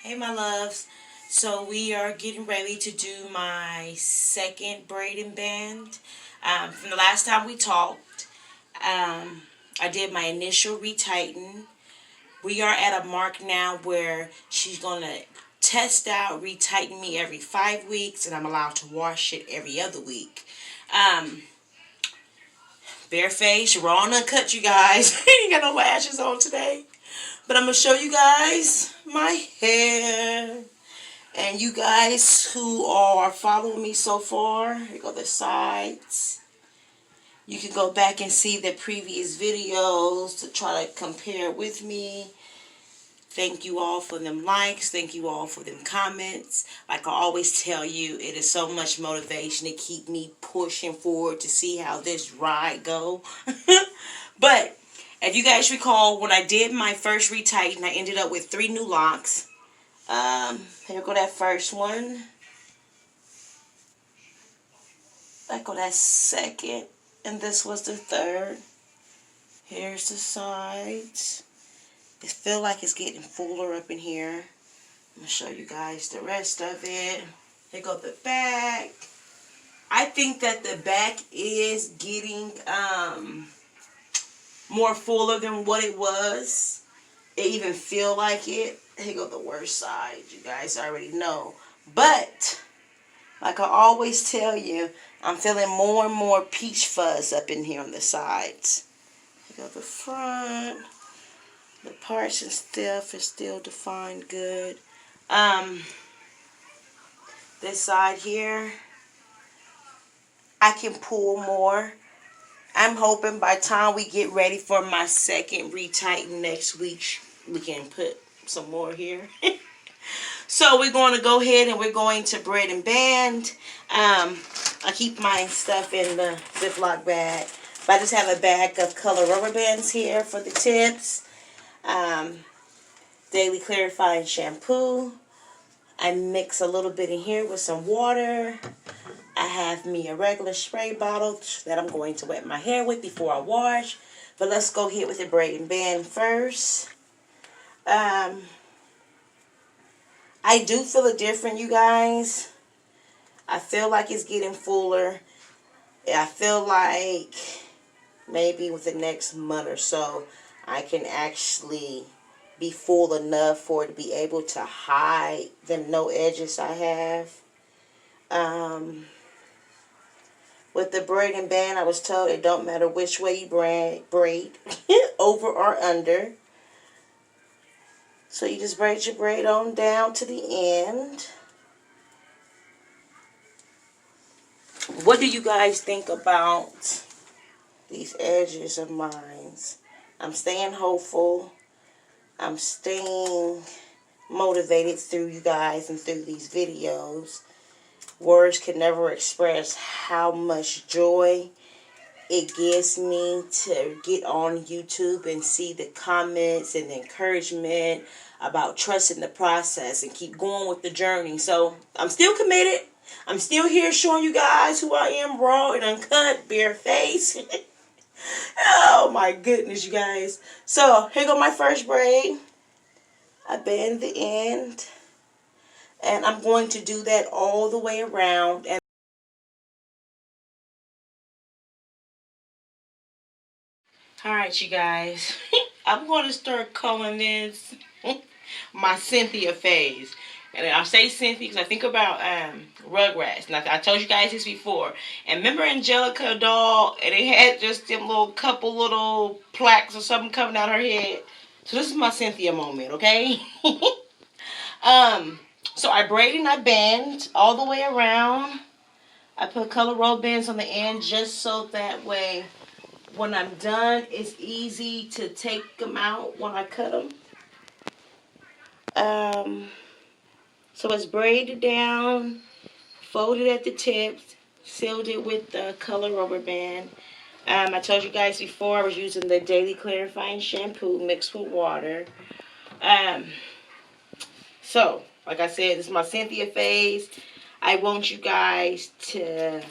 Hey my loves, so we are getting ready to do my second braiding band. From the last time we talked, I did my initial retighten. We are at a mark now where she's going to test out retighten me every 5 weeks, and I'm allowed to wash it every other week. Um, Bare face, raw and uncut, you guys. Ain't got no lashes on today. But I'm going to show you guys my hair. And you guys who are following me so far, here go the sides. You can go back and see the previous videos to try to compare with me. Thank you all for them likes. Thank you all for them comments. Like I always tell you, it is so much motivation to keep me pushing forward to see how this ride go. But if you guys recall, when I did my first retighten, I ended up with 3 new locks. Here go that first one. There go that second. And this was the third. Here's the sides. It feel like it's getting fuller up in here. I'm going to show you guys the rest of it. Here go the back. I think that the back is getting more fuller than what it was. It even feel like it. Here go the worst side. You guys already know. But like I always tell you, I'm feeling more and more peach fuzz up in here on the sides. Here go the front. The parts and stuff is still defined good. This side here, I can pull more. I'm hoping by the time we get ready for my second retighten next week, we can put some more here. So we're going to go ahead and we're going to Braiding Band. I keep my stuff in the Ziploc bag. But I just have a bag of color rubber bands here for the tips. Daily clarifying shampoo. I mix a little bit in here with some water. I have me a regular spray bottle that I'm going to wet my hair with before I wash. But let's go ahead with the Braiding Band first. I do feel it different, you guys. I feel like it's getting fuller. I feel like maybe with the next month or so, I can actually be full enough for it to be able to hide the no edges I have. With the braiding band, I was told it don't matter which way you braid over or under. So you just braid your braid on down to the end. What do you guys think about these edges of mine? I'm staying hopeful. I'm staying motivated through you guys and through these videos. Words can never express how much joy it gives me to get on YouTube and see the comments and the encouragement about trusting the process and keep going with the journey. So I'm still committed. I'm still here showing you guys who I am, raw and uncut, bare face. Oh my goodness, you guys. So here go my first braid. I bend the end. And I'm going to do that all the way around. And alright, you guys. I'm going to start calling this my Cynthia phase. And I say Cynthia because I think about Rugrats. And I told you guys this before. And remember Angelica doll? And it had just them couple little plaques or something coming out her head. So this is my Cynthia moment, okay? So I braid and I bend all the way around. I put color roll bands on the end just so that way when I'm done, it's easy to take them out when I cut them. So it's braided down, folded at the tips, sealed it with the color rubber band. I told you guys before I was using the Daily Clarifying Shampoo mixed with water. So, like I said, this is my Cynthia phase. I want you guys to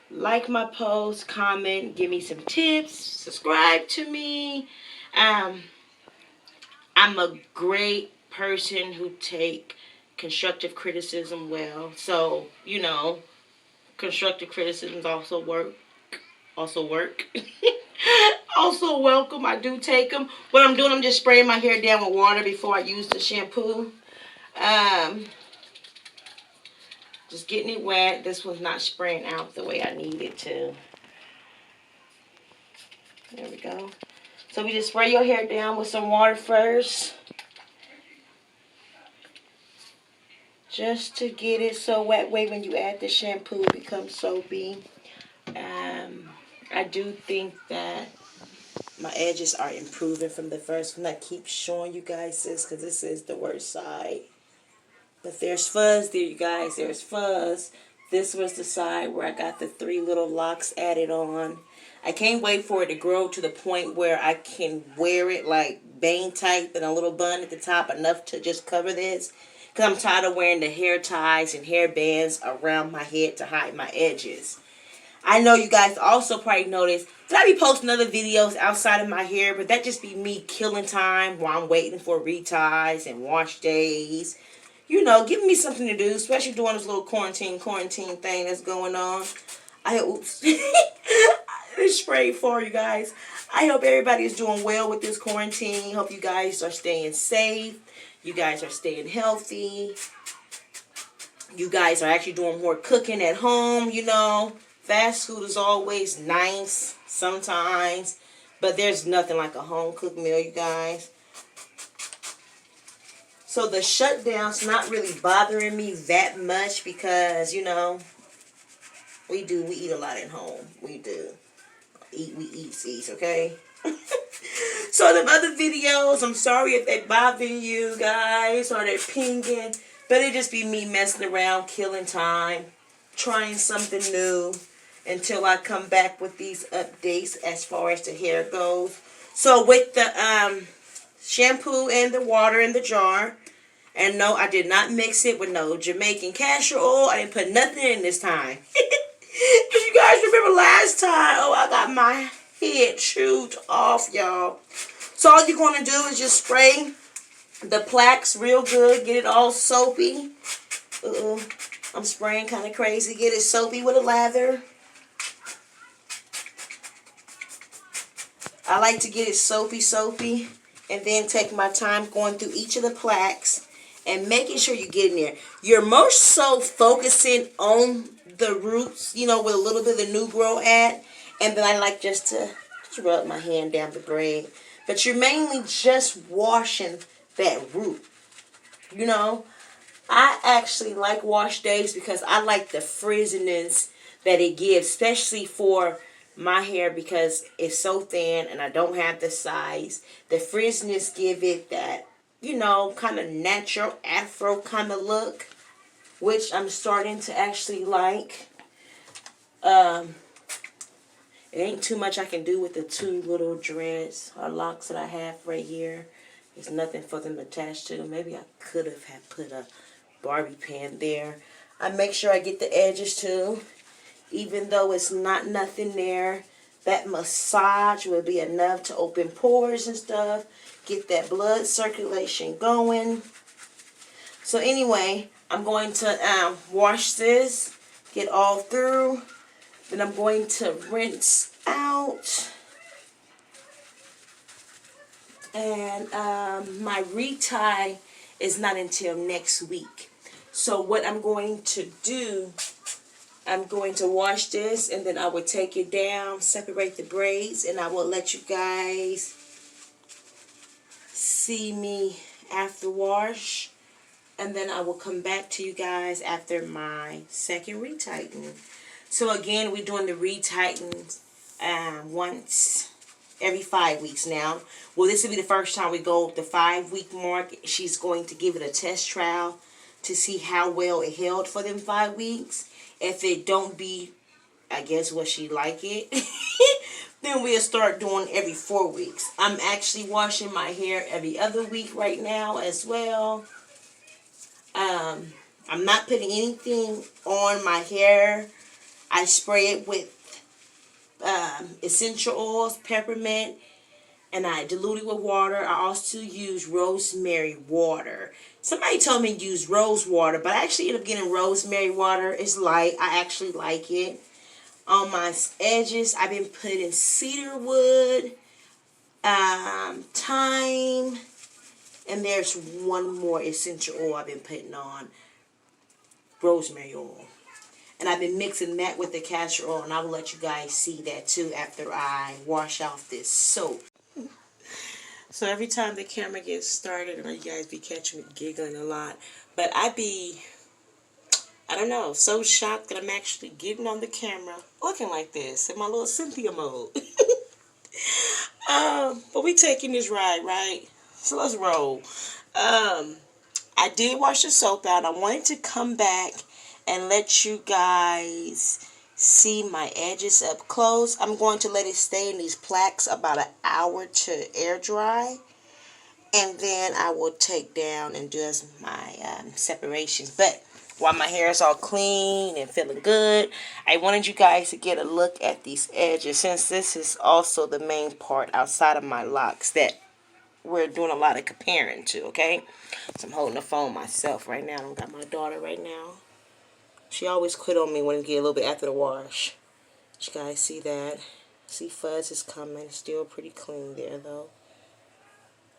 like my post, comment, give me some tips, subscribe to me. I'm a great person who take constructive criticism well. So, you know, constructive criticisms also work. Also work. Also welcome. I do take them. What I'm doing, I'm just spraying my hair down with water before I use the shampoo. Just getting it wet. This one's not spraying out the way I need it to. There we go. So we just spray your hair down with some water first. Just to get it so wet way when you add the shampoo it becomes soapy. I do think that my edges are improving from the first one. I keep showing you guys this because this is the worst side. But there's fuzz there, you guys. There's fuzz. This was the side where I got the 3 little locks added on. I can't wait for it to grow to the point where I can wear it like bang tight and a little bun at the top, enough to just cover this. Because I'm tired of wearing the hair ties and hair bands around my head to hide my edges. I know you guys also probably noticed that I be posting other videos outside of my hair, but that just be me killing time while I'm waiting for reties and wash days. You know, giving me something to do, especially during this little quarantine thing that's going on. Oops. This spray for you guys. I hope everybody is doing well with this quarantine. Hope you guys are staying safe. You guys are staying healthy. You guys are actually doing more cooking at home, you know. Fast food is always nice sometimes, but there's nothing like a home cooked meal, you guys. So the shutdown's not really bothering me that much because, you know, we eat a lot at home. We do. We eat, okay? So the other videos, I'm sorry if they're bothering you guys or they're pinging, but it just be me messing around, killing time, trying something new until I come back with these updates as far as the hair goes. So with the shampoo and the water in the jar, and no, I did not mix it with no Jamaican castor oil. I didn't put nothing in this time. If you guys remember last time, I got my head chewed off, y'all. So all you're going to do is just spray the plaques real good. Get it all soapy. I'm spraying kind of crazy. Get it soapy with a lather. I like to get it soapy. And then take my time going through each of the plaques and making sure you get in there. You're more so focusing on the roots, you know, with a little bit of the new grow at. And then I like just to rub my hand down the braid. But you're mainly just washing that root. You know, I actually like wash days because I like the frizziness that it gives, especially for my hair because it's so thin and I don't have the size. The frizziness give it that, you know, kind of natural afro kind of look, which I'm starting to actually like. It ain't too much I can do with the 2 little dreads or locks that I have right here. There's nothing for them attached to. Maybe I could have put a Barbie pin there. I make sure I get the edges too. Even though it's not nothing there, that massage will be enough to open pores and stuff. Get that blood circulation going. So anyway, I'm going to wash this. Get all through. Then I'm going to rinse out. And my retie is not until next week. So what I'm going to do, I'm going to wash this and then I will take it down, separate the braids, and I will let you guys see me after wash. And then I will come back to you guys after my second retighten. So again, we're doing the retighten once every 5 weeks now. Well, this will be the first time we go the 5-week mark. She's going to give it a test trial to see how well it held for them 5 weeks. If it don't be, I guess, what she like it, then we'll start doing every 4 weeks. I'm actually washing my hair every other week right now as well. I'm not putting anything on my hair. I spray it with essential oils, peppermint, and I dilute it with water. I also use rosemary water. Somebody told me to use rose water, but I actually ended up getting rosemary water. It's light. I actually like it. On my edges, I've been putting cedar wood, thyme, and there's one more essential oil I've been putting on, rosemary oil. And I've been mixing that with the castor oil, and I will let you guys see that too after I wash off this soap. So every time the camera gets started, I know you guys be catching me giggling a lot, but I don't know, so shocked that I'm actually getting on the camera looking like this in my little Cynthia mode. But we taking this ride, right? So let's roll. I did wash the soap out. I wanted to come back and let you guys see my edges up close. I'm going to let it stay in these plaques about an hour to air dry. And then I will take down and do my separations. But while my hair is all clean and feeling good, I wanted you guys to get a look at these edges, since this is also the main part outside of my locks that we're doing a lot of comparing to, okay? So I'm holding the phone myself right now. I got my daughter right now. She always quit on me when it get a little bit after the wash. You guys see that? See, fuzz is coming. Still pretty clean there, though.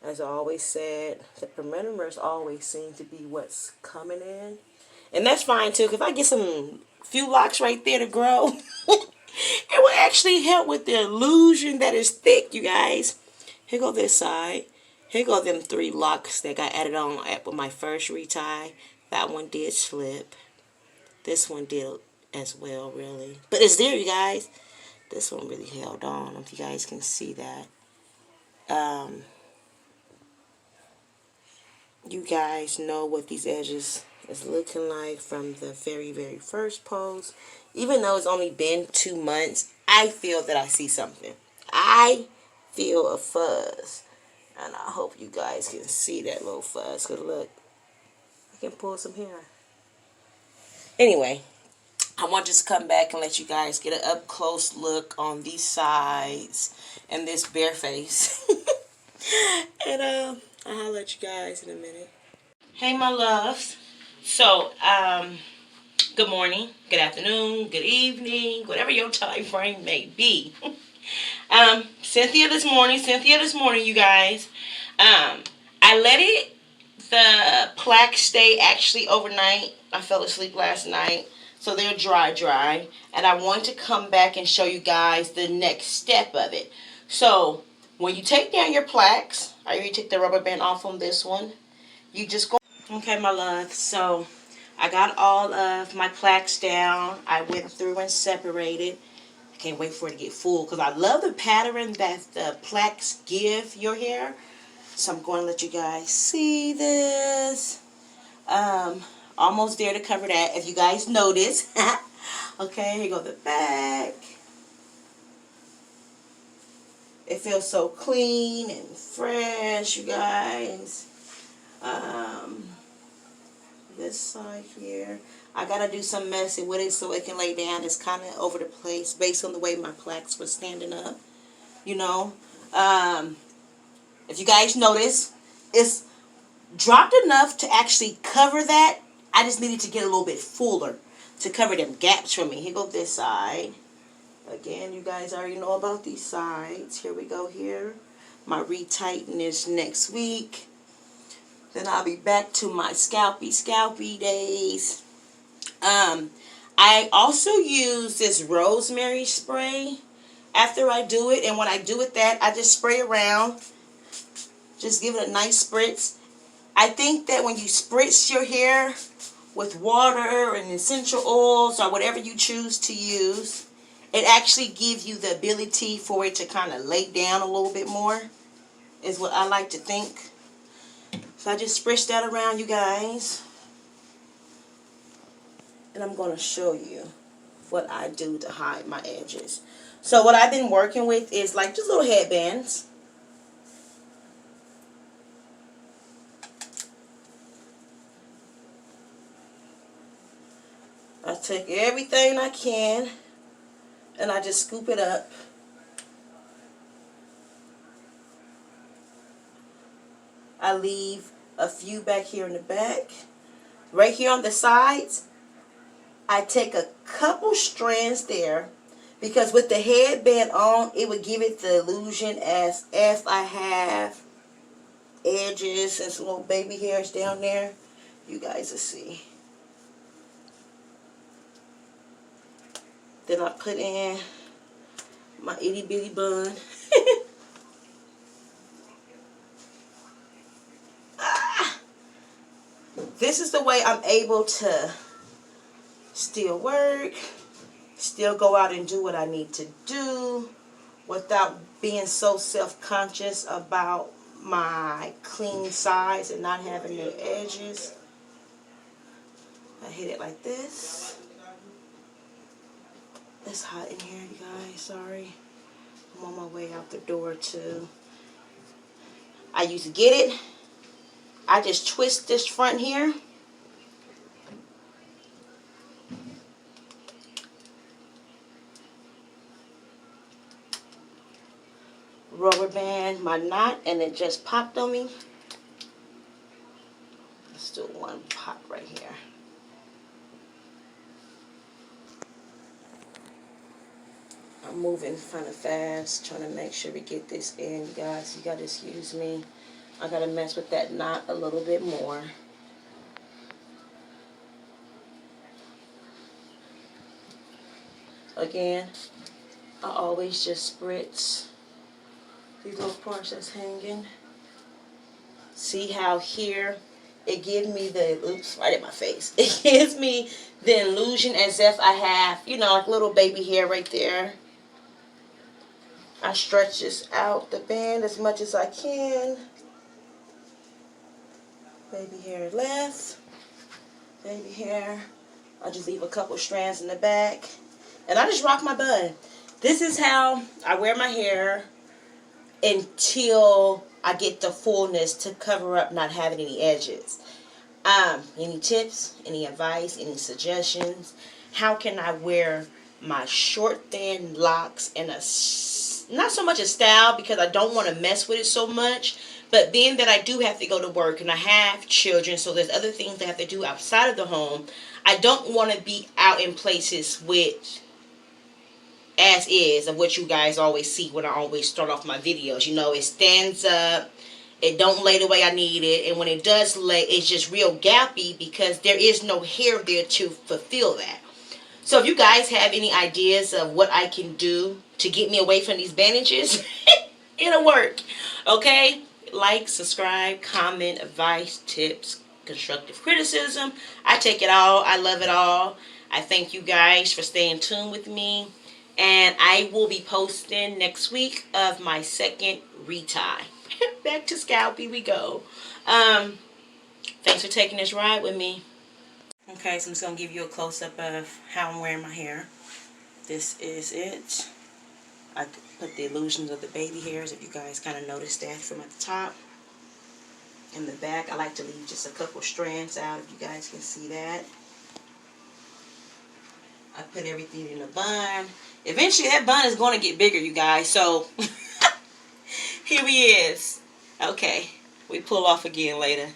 As I always said, the perimeters always seem to be what's coming in. And that's fine, too. If I get some few locks right there to grow, it will actually help with the illusion that is thick, you guys. Here go this side. Here go them 3 locks that got added on with my first retie. That one did slip. This one did as well, really. But it's there, you guys. This one really held on. I don't know if you guys can see that. You guys know what these edges is looking like from the very, very first post. Even though it's only been 2 months, I feel that I see something. I feel a fuzz. And I hope you guys can see that little fuzz. Because look, I can pull some hair. Anyway, I want to just come back and let you guys get an up close look on these sides and this bare face. And I'll let you guys in a minute. Hey, my loves. So, good morning, good afternoon, good evening, whatever your time frame may be. Cynthia this morning, you guys. I let the plaque stay actually overnight. I fell asleep last night, so they're dry. And I want to come back and show you guys the next step of it. So, when you take down your plaques, I already took the rubber band off on this one. You just go. Okay, my love. So, I got all of my plaques down. I went through and separated. I can't wait for it to get full because I love the pattern that the plaques give your hair. So I'm going to let you guys see this. Almost there to cover that, if you guys notice. Okay, here go the back. It feels so clean and fresh, you guys. This side here, I gotta do some messing with it so it can lay down. It's kind of over the place based on the way my plaques were standing up, you know. If you guys notice, it's dropped enough to actually cover that. I just needed to get a little bit fuller to cover them gaps for me. Here go this side. Again, you guys already know about these sides. Here we go here. My retighten is next week. Then I'll be back to my scalpy days. I also use this rosemary spray after I do it. And when I do with that, I just spray around. Just give it a nice spritz. I think that when you spritz your hair with water and essential oils or whatever you choose to use, it actually gives you the ability for it to kind of lay down a little bit more, is what I like to think. So I just spritz that around, you guys. And I'm going to show you what I do to hide my edges. So what I've been working with is like just little headbands. I take everything I can and I just scoop it up. I leave a few back here in the back. Right here on the sides, I take a couple strands there, because with the headband on, it would give it the illusion as if I have edges and some little baby hairs down there. You guys will see. Then I put in my itty bitty bun. This is the way I'm able to still work, still go out and do what I need to do without being so self-conscious about my clean sides and not having the edges. I hit it like this. It's hot in here, you guys. Sorry. I'm on my way out the door too. I used to get it. I just twist this front here. Rubber band my knot, and it just popped on me. Let's do one pop right here. I'm moving kind of fast, trying to make sure we get this in, you guys. You gotta excuse me. I gotta mess with that knot a little bit more. Again, I always just spritz these little parts that's hanging. See how here it gives me the, oops, right in my face. It gives me the illusion as if I have, you know, like little baby hair right there. I stretch this out the band as much as I can. Baby hair left. Baby hair. I just leave a couple strands in the back. And I just rock my bun. This is how I wear my hair until I get the fullness to cover up not having any edges. Any tips, any advice, any suggestions? How can I wear my short thin locks in a, not so much a style, because I don't want to mess with it so much, but being that I do have to go to work and I have children, so there's other things I have to do outside of the home, I don't want to be out in places with as is of what you guys always see when I always start off my videos. You know, it stands up, it don't lay the way I need it, and when it does lay, it's just real gappy because there is no hair there to fulfill that. So if you guys have any ideas of what I can do to get me away from these bandages, it'll work. Okay? Like, subscribe, comment, advice, tips, constructive criticism. I take it all. I love it all. I thank you guys for staying tuned with me. And I will be posting next week of my second retie. Back to scalpy we go. Thanks for taking this ride with me. Okay, so I'm just going to give you a close-up of how I'm wearing my hair. This is it. I put the illusions of the baby hairs, if you guys kind of noticed that from at the top. In the back, I like to leave just a couple strands out, if you guys can see that. I put everything in a bun. Eventually, that bun is going to get bigger, you guys. So, here he is. Okay, we pull off again later.